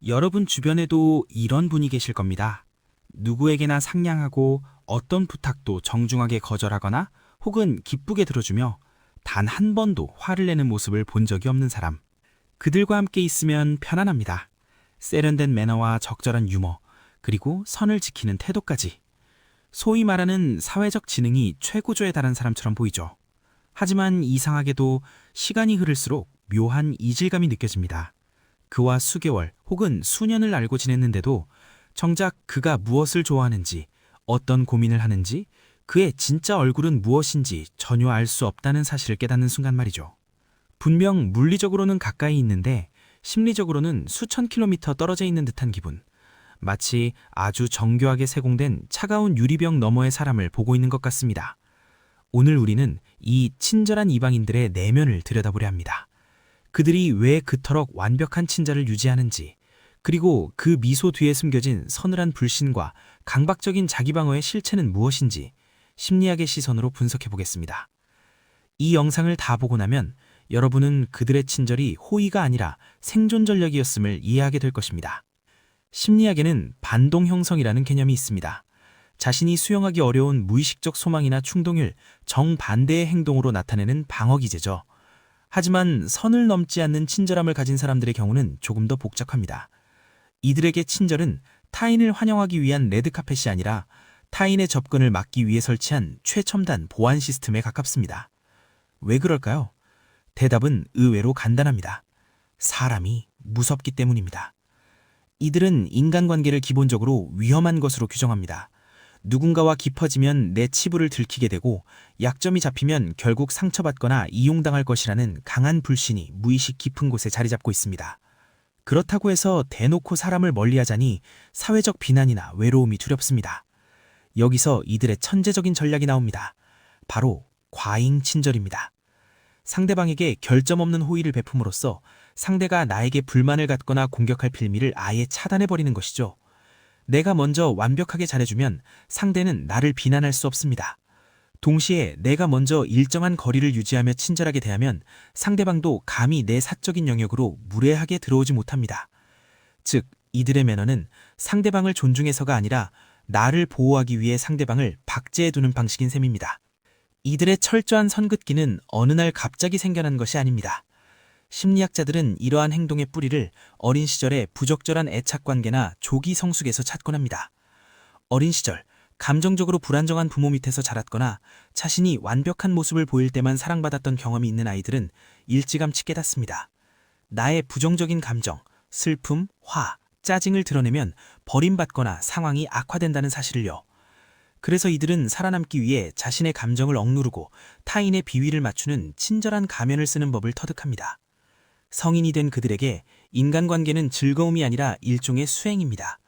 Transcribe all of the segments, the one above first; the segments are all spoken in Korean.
여러분 주변에도 이런 분이 계실 겁니다. 누구에게나 상냥하고 어떤 부탁도 정중하게 거절하거나 혹은 기쁘게 들어주며 단 한 번도 화를 내는 모습을 본 적이 없는 사람. 그들과 함께 있으면 편안합니다. 세련된 매너와 적절한 유머, 그리고 선을 지키는 태도까지. 소위 말하는 사회적 지능이 최고조에 달한 사람처럼 보이죠. 하지만 이상하게도 시간이 흐를수록 묘한 이질감이 느껴집니다. 그와 수개월 혹은 수년을 알고 지냈는데도 정작 그가 무엇을 좋아하는지, 어떤 고민을 하는지, 그의 진짜 얼굴은 무엇인지 전혀 알 수 없다는 사실을 깨닫는 순간 말이죠. 분명 물리적으로는 가까이 있는데 심리적으로는 수천 킬로미터 떨어져 있는 듯한 기분. 마치 아주 정교하게 세공된 차가운 유리병 너머의 사람을 보고 있는 것 같습니다. 오늘 우리는 이 친절한 이방인들의 내면을 들여다보려 합니다. 그들이 왜 그토록 완벽한 친절을 유지하는지, 그리고 그 미소 뒤에 숨겨진 서늘한 불신과 강박적인 자기방어의 실체는 무엇인지 심리학의 시선으로 분석해 보겠습니다. 이 영상을 다 보고 나면 여러분은 그들의 친절이 호의가 아니라 생존 전략이었음을 이해하게 될 것입니다. 심리학에는 반동 형성이라는 개념이 있습니다. 자신이 수용하기 어려운 무의식적 소망이나 충동을 정반대의 행동으로 나타내는 방어 기제죠. 하지만 선을 넘지 않는 친절함을 가진 사람들의 경우는 조금 더 복잡합니다. 이들에게 친절은 타인을 환영하기 위한 레드카펫이 아니라 타인의 접근을 막기 위해 설치한 최첨단 보안 시스템에 가깝습니다. 왜 그럴까요? 대답은 의외로 간단합니다. 사람이 무섭기 때문입니다. 이들은 인간관계를 기본적으로 위험한 것으로 규정합니다. 누군가와 깊어지면 내 치부를 들키게 되고 약점이 잡히면 결국 상처받거나 이용당할 것이라는 강한 불신이 무의식 깊은 곳에 자리 잡고 있습니다. 그렇다고 해서 대놓고 사람을 멀리하자니 사회적 비난이나 외로움이 두렵습니다. 여기서 이들의 천재적인 전략이 나옵니다. 바로 과잉 친절입니다. 상대방에게 결점 없는 호의를 베품으로써 상대가 나에게 불만을 갖거나 공격할 빌미를 아예 차단해버리는 것이죠. 내가 먼저 완벽하게 잘해주면 상대는 나를 비난할 수 없습니다. 동시에 내가 먼저 일정한 거리를 유지하며 친절하게 대하면 상대방도 감히 내 사적인 영역으로 무례하게 들어오지 못합니다. 즉, 이들의 매너는 상대방을 존중해서가 아니라 나를 보호하기 위해 상대방을 박제해두는 방식인 셈입니다. 이들의 철저한 선긋기는 어느 날 갑자기 생겨난 것이 아닙니다. 심리학자들은 이러한 행동의 뿌리를 어린 시절의 부적절한 애착관계나 조기 성숙에서 찾곤 합니다. 어린 시절, 감정적으로 불안정한 부모 밑에서 자랐거나 자신이 완벽한 모습을 보일 때만 사랑받았던 경험이 있는 아이들은 일찌감치 깨닫습니다. 나의 부정적인 감정, 슬픔, 화, 짜증을 드러내면 버림받거나 상황이 악화된다는 사실을요. 그래서 이들은 살아남기 위해 자신의 감정을 억누르고 타인의 비위를 맞추는 친절한 가면을 쓰는 법을 터득합니다. 성인이 된 그들에게 인간관계는 즐거움이 아니라 일종의 수행입니다.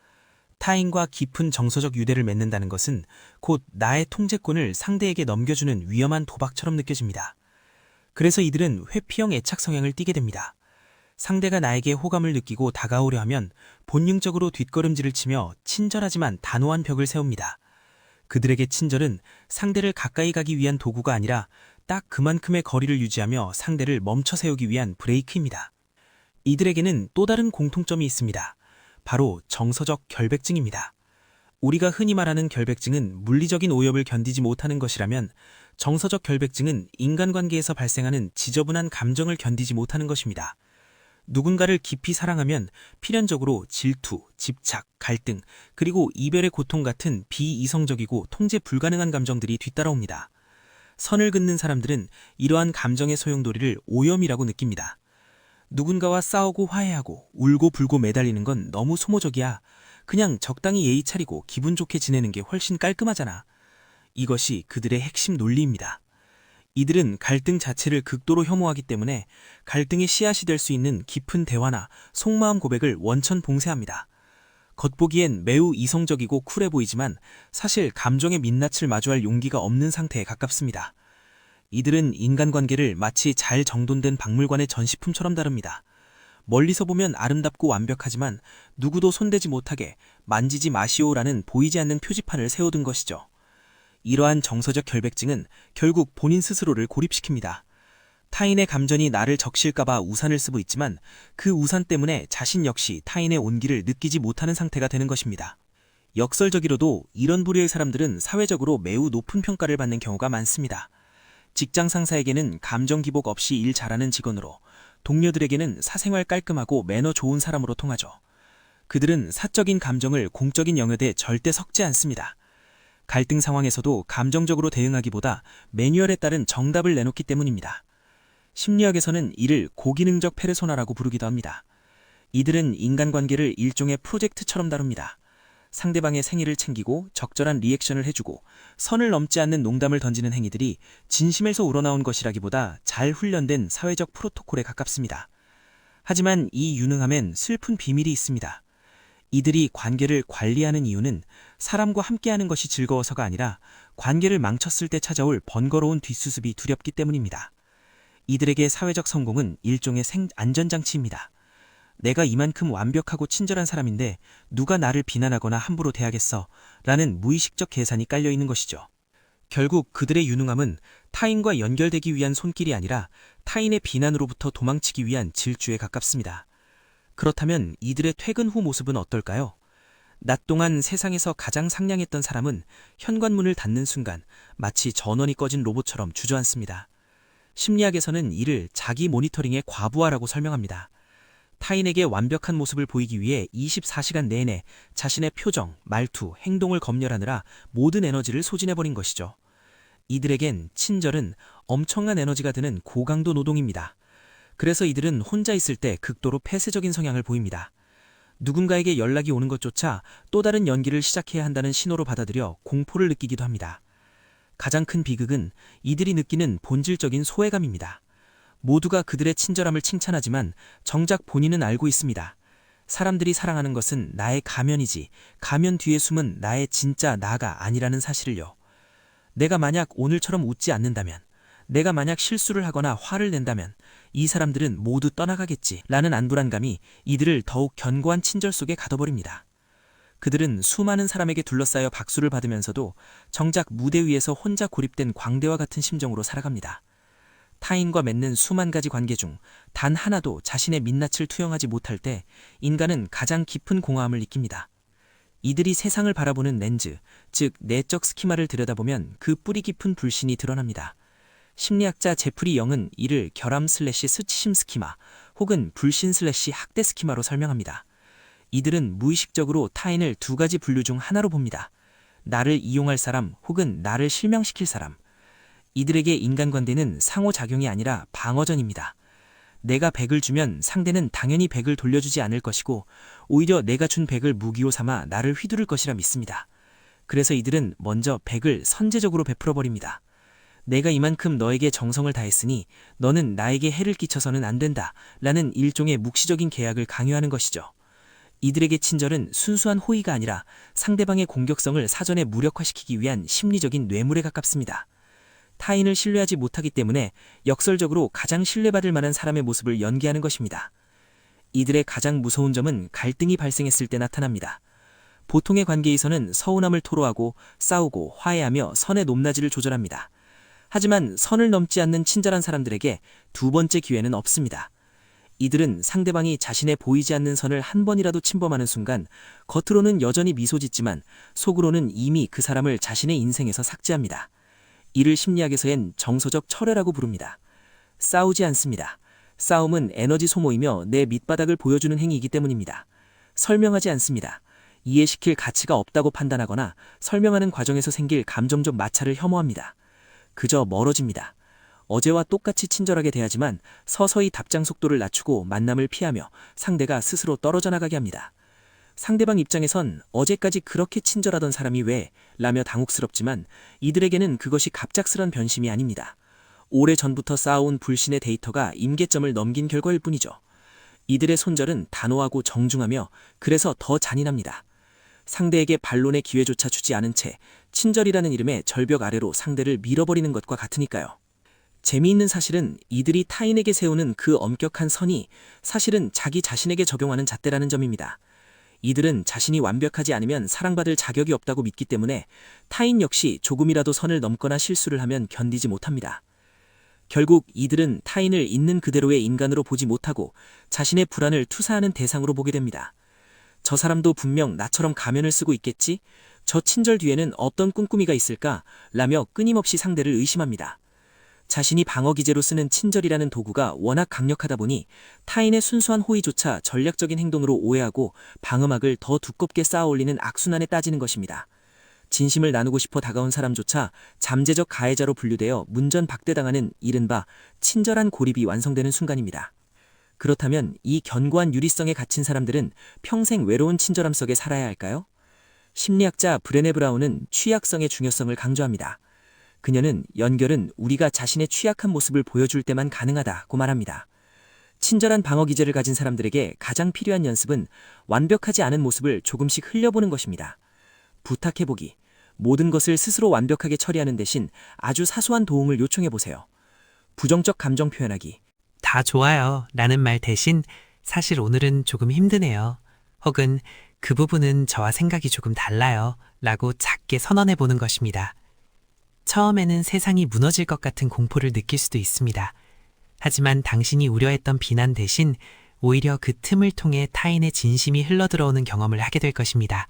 타인과 깊은 정서적 유대를 맺는다는 것은 곧 나의 통제권을 상대에게 넘겨주는 위험한 도박처럼 느껴집니다. 그래서 이들은 회피형 애착 성향을 띠게 됩니다. 상대가 나에게 호감을 느끼고 다가오려 하면 본능적으로 뒷걸음질을 치며 친절하지만 단호한 벽을 세웁니다. 그들에게 친절은 상대를 가까이 가기 위한 도구가 아니라 딱 그만큼의 거리를 유지하며 상대를 멈춰 세우기 위한 브레이크입니다. 이들에게는 또 다른 공통점이 있습니다. 바로 정서적 결백증입니다. 우리가 흔히 말하는 결백증은 물리적인 오염을 견디지 못하는 것이라면 정서적 결백증은 인간관계에서 발생하는 지저분한 감정을 견디지 못하는 것입니다. 누군가를 깊이 사랑하면 필연적으로 질투, 집착, 갈등, 그리고 이별의 고통 같은 비이성적이고 통제 불가능한 감정들이 뒤따라옵니다. 선을 긋는 사람들은 이러한 감정의 소용돌이를 오염이라고 느낍니다. 누군가와 싸우고 화해하고 울고 불고 매달리는 건 너무 소모적이야. 그냥 적당히 예의 차리고 기분 좋게 지내는 게 훨씬 깔끔하잖아. 이것이 그들의 핵심 논리입니다. 이들은 갈등 자체를 극도로 혐오하기 때문에 갈등의 씨앗이 될 수 있는 깊은 대화나 속마음 고백을 원천 봉쇄합니다. 겉보기엔 매우 이성적이고 쿨해 보이지만 사실 감정의 민낯을 마주할 용기가 없는 상태에 가깝습니다. 이들은 인간관계를 마치 잘 정돈된 박물관의 전시품처럼 다룹니다. 멀리서 보면 아름답고 완벽하지만 누구도 손대지 못하게 만지지 마시오라는 보이지 않는 표지판을 세워둔 것이죠. 이러한 정서적 결백증은 결국 본인 스스로를 고립시킵니다. 타인의 감정이 나를 적실까봐 우산을 쓰고 있지만 그 우산 때문에 자신 역시 타인의 온기를 느끼지 못하는 상태가 되는 것입니다. 역설적이로도 이런 부류의 사람들은 사회적으로 매우 높은 평가를 받는 경우가 많습니다. 직장 상사에게는 감정 기복 없이 일 잘하는 직원으로, 동료들에게는 사생활 깔끔하고 매너 좋은 사람으로 통하죠. 그들은 사적인 감정을 공적인 영역에 절대 섞지 않습니다. 갈등 상황에서도 감정적으로 대응하기보다 매뉴얼에 따른 정답을 내놓기 때문입니다. 심리학에서는 이를 고기능적 페르소나라고 부르기도 합니다. 이들은 인간관계를 일종의 프로젝트처럼 다룹니다. 상대방의 생일을 챙기고 적절한 리액션을 해주고 선을 넘지 않는 농담을 던지는 행위들이 진심에서 우러나온 것이라기보다 잘 훈련된 사회적 프로토콜에 가깝습니다. 하지만 이 유능함엔 슬픈 비밀이 있습니다. 이들이 관계를 관리하는 이유는 사람과 함께하는 것이 즐거워서가 아니라 관계를 망쳤을 때 찾아올 번거로운 뒷수습이 두렵기 때문입니다. 이들에게 사회적 성공은 일종의 안전장치입니다. 내가 이만큼 완벽하고 친절한 사람인데 누가 나를 비난하거나 함부로 대하겠어? 라는 무의식적 계산이 깔려 있는 것이죠. 결국 그들의 유능함은 타인과 연결되기 위한 손길이 아니라 타인의 비난으로부터 도망치기 위한 질주에 가깝습니다. 그렇다면 이들의 퇴근 후 모습은 어떨까요? 낮 동안 세상에서 가장 상냥했던 사람은 현관문을 닫는 순간 마치 전원이 꺼진 로봇처럼 주저앉습니다. 심리학에서는 이를 자기 모니터링의 과부하라고 설명합니다. 타인에게 완벽한 모습을 보이기 위해 24시간 내내 자신의 표정, 말투, 행동을 검열하느라 모든 에너지를 소진해버린 것이죠. 이들에겐 친절은 엄청난 에너지가 드는 고강도 노동입니다. 그래서 이들은 혼자 있을 때 극도로 폐쇄적인 성향을 보입니다. 누군가에게 연락이 오는 것조차 또 다른 연기를 시작해야 한다는 신호로 받아들여 공포를 느끼기도 합니다. 가장 큰 비극은 이들이 느끼는 본질적인 소외감입니다. 모두가 그들의 친절함을 칭찬하지만 정작 본인은 알고 있습니다. 사람들이 사랑하는 것은 나의 가면이지 가면 뒤에 숨은 나의 진짜 나가 아니라는 사실을요. 내가 만약 오늘처럼 웃지 않는다면, 내가 만약 실수를 하거나 화를 낸다면 이 사람들은 모두 떠나가겠지 라는 안불안감이 이들을 더욱 견고한 친절 속에 가둬버립니다. 그들은 수많은 사람에게 둘러싸여 박수를 받으면서도 정작 무대 위에서 혼자 고립된 광대와 같은 심정으로 살아갑니다. 타인과 맺는 수만 가지 관계 중 단 하나도 자신의 민낯을 투영하지 못할 때 인간은 가장 깊은 공허함을 느낍니다. 이들이 세상을 바라보는 렌즈, 즉 내적 스키마를 들여다보면 그 뿌리 깊은 불신이 드러납니다. 심리학자 제프리 영은 이를 결함/수치심 스키마 혹은 불신/학대 스키마로 설명합니다. 이들은 무의식적으로 타인을 두 가지 분류 중 하나로 봅니다. 나를 이용할 사람 혹은 나를 실명시킬 사람. 이들에게 인간관계는 상호작용이 아니라 방어전입니다. 내가 100을 주면 상대는 당연히 100을 돌려주지 않을 것이고 오히려 내가 준 100을 무기로 삼아 나를 휘두를 것이라 믿습니다. 그래서 이들은 먼저 100을 선제적으로 베풀어버립니다. 내가 이만큼 너에게 정성을 다했으니 너는 나에게 해를 끼쳐서는 안 된다 라는 일종의 묵시적인 계약을 강요하는 것이죠. 이들에게 친절은 순수한 호의가 아니라 상대방의 공격성을 사전에 무력화시키기 위한 심리적인 뇌물에 가깝습니다. 타인을 신뢰하지 못하기 때문에 역설적으로 가장 신뢰받을 만한 사람의 모습을 연기하는 것입니다. 이들의 가장 무서운 점은 갈등이 발생했을 때 나타납니다. 보통의 관계에서는 서운함을 토로하고 싸우고 화해하며 선의 높낮이를 조절합니다. 하지만 선을 넘지 않는 친절한 사람들에게 두 번째 기회는 없습니다. 이들은 상대방이 자신의 보이지 않는 선을 한 번이라도 침범하는 순간 겉으로는 여전히 미소 짓지만 속으로는 이미 그 사람을 자신의 인생에서 삭제합니다. 이를 심리학에서는 정서적 철회라고 부릅니다. 싸우지 않습니다. 싸움은 에너지 소모이며 내 밑바닥을 보여주는 행위이기 때문입니다. 설명하지 않습니다. 이해시킬 가치가 없다고 판단하거나 설명하는 과정에서 생길 감정적 마찰을 혐오합니다. 그저 멀어집니다. 어제와 똑같이 친절하게 대하지만 서서히 답장 속도를 낮추고 만남을 피하며 상대가 스스로 떨어져 나가게 합니다. 상대방 입장에선 어제까지 그렇게 친절하던 사람이 왜? 라며 당혹스럽지만 이들에게는 그것이 갑작스런 변심이 아닙니다. 오래전부터 쌓아온 불신의 데이터가 임계점을 넘긴 결과일 뿐이죠. 이들의 손절은 단호하고 정중하며 그래서 더 잔인합니다. 상대에게 반론의 기회조차 주지 않은 채 친절이라는 이름의 절벽 아래로 상대를 밀어버리는 것과 같으니까요. 재미있는 사실은 이들이 타인에게 세우는 그 엄격한 선이 사실은 자기 자신에게 적용하는 잣대라는 점입니다. 이들은 자신이 완벽하지 않으면 사랑받을 자격이 없다고 믿기 때문에 타인 역시 조금이라도 선을 넘거나 실수를 하면 견디지 못합니다. 결국 이들은 타인을 있는 그대로의 인간으로 보지 못하고 자신의 불안을 투사하는 대상으로 보게 됩니다. 저 사람도 분명 나처럼 가면을 쓰고 있겠지? 저 친절 뒤에는 어떤 꿍꿍이가 있을까? 라며 끊임없이 상대를 의심합니다. 자신이 방어 기제로 쓰는 친절이라는 도구가 워낙 강력하다 보니 타인의 순수한 호의조차 전략적인 행동으로 오해하고 방어막을 더 두껍게 쌓아 올리는 악순환에 따지는 것입니다. 진심을 나누고 싶어 다가온 사람조차 잠재적 가해자로 분류되어 문전박대당하는 이른바 친절한 고립이 완성되는 순간입니다. 그렇다면 이 견고한 유리성에 갇힌 사람들은 평생 외로운 친절함 속에 살아야 할까요? 심리학자 브레네 브라운은 취약성의 중요성을 강조합니다. 그녀는 연결은 우리가 자신의 취약한 모습을 보여줄 때만 가능하다고 말합니다. 친절한 방어 기제를 가진 사람들에게 가장 필요한 연습은 완벽하지 않은 모습을 조금씩 흘려보는 것입니다. 부탁해보기. 모든 것을 스스로 완벽하게 처리하는 대신 아주 사소한 도움을 요청해보세요. 부정적 감정 표현하기. 다 좋아요 라는 말 대신 사실 오늘은 조금 힘드네요. 혹은 그 부분은 저와 생각이 조금 달라요 라고 작게 선언해 보는 것입니다. 처음에는 세상이 무너질 것 같은 공포를 느낄 수도 있습니다. 하지만 당신이 우려했던 비난 대신 오히려 그 틈을 통해 타인의 진심이 흘러들어오는 경험을 하게 될 것입니다.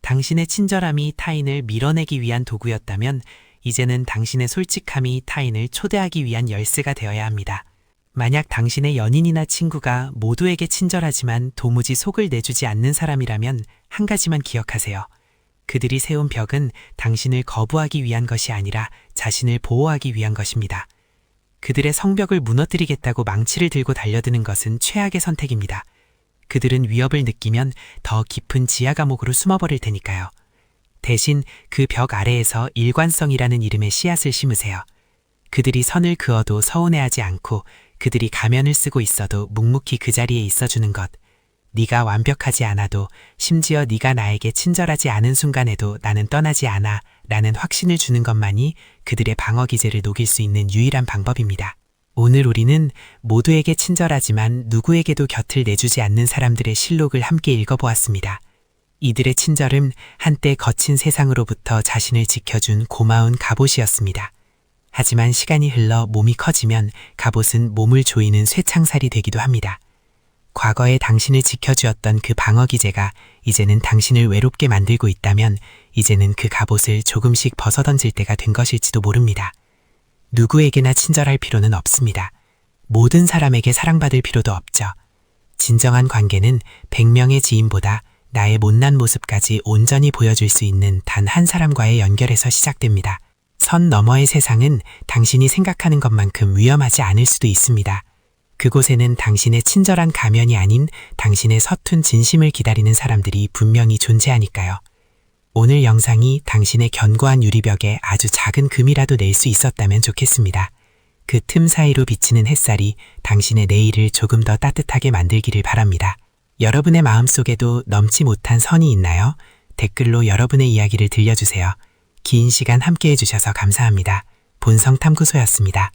당신의 친절함이 타인을 밀어내기 위한 도구였다면 이제는 당신의 솔직함이 타인을 초대하기 위한 열쇠가 되어야 합니다. 만약 당신의 연인이나 친구가 모두에게 친절하지만 도무지 속을 내주지 않는 사람이라면 한 가지만 기억하세요. 그들이 세운 벽은 당신을 거부하기 위한 것이 아니라 자신을 보호하기 위한 것입니다. 그들의 성벽을 무너뜨리겠다고 망치를 들고 달려드는 것은 최악의 선택입니다. 그들은 위협을 느끼면 더 깊은 지하 감옥으로 숨어버릴 테니까요. 대신 그 벽 아래에서 일관성이라는 이름의 씨앗을 심으세요. 그들이 선을 그어도 서운해하지 않고 그들이 가면을 쓰고 있어도 묵묵히 그 자리에 있어주는 것. 네가 완벽하지 않아도 심지어 네가 나에게 친절하지 않은 순간에도 나는 떠나지 않아 라는 확신을 주는 것만이 그들의 방어 기제를 녹일 수 있는 유일한 방법입니다. 오늘 우리는 모두에게 친절하지만 누구에게도 곁을 내주지 않는 사람들의 실록을 함께 읽어보았습니다. 이들의 친절은 한때 거친 세상으로부터 자신을 지켜준 고마운 갑옷이었습니다. 하지만 시간이 흘러 몸이 커지면 갑옷은 몸을 조이는 쇠창살이 되기도 합니다. 과거에 당신을 지켜주었던 그 방어 기제가 이제는 당신을 외롭게 만들고 있다면 이제는 그 갑옷을 조금씩 벗어던질 때가 된 것일지도 모릅니다. 누구에게나 친절할 필요는 없습니다. 모든 사람에게 사랑받을 필요도 없죠. 진정한 관계는 100명의 지인보다 나의 못난 모습까지 온전히 보여줄 수 있는 단 한 사람과의 연결에서 시작됩니다. 선 너머의 세상은 당신이 생각하는 것만큼 위험하지 않을 수도 있습니다. 그곳에는 당신의 친절한 가면이 아닌 당신의 서툰 진심을 기다리는 사람들이 분명히 존재하니까요. 오늘 영상이 당신의 견고한 유리벽에 아주 작은 금이라도 낼 수 있었다면 좋겠습니다. 그 틈 사이로 비치는 햇살이 당신의 내일을 조금 더 따뜻하게 만들기를 바랍니다. 여러분의 마음속에도 넘지 못한 선이 있나요? 댓글로 여러분의 이야기를 들려주세요. 긴 시간 함께 해주셔서 감사합니다. 본성탐구소였습니다.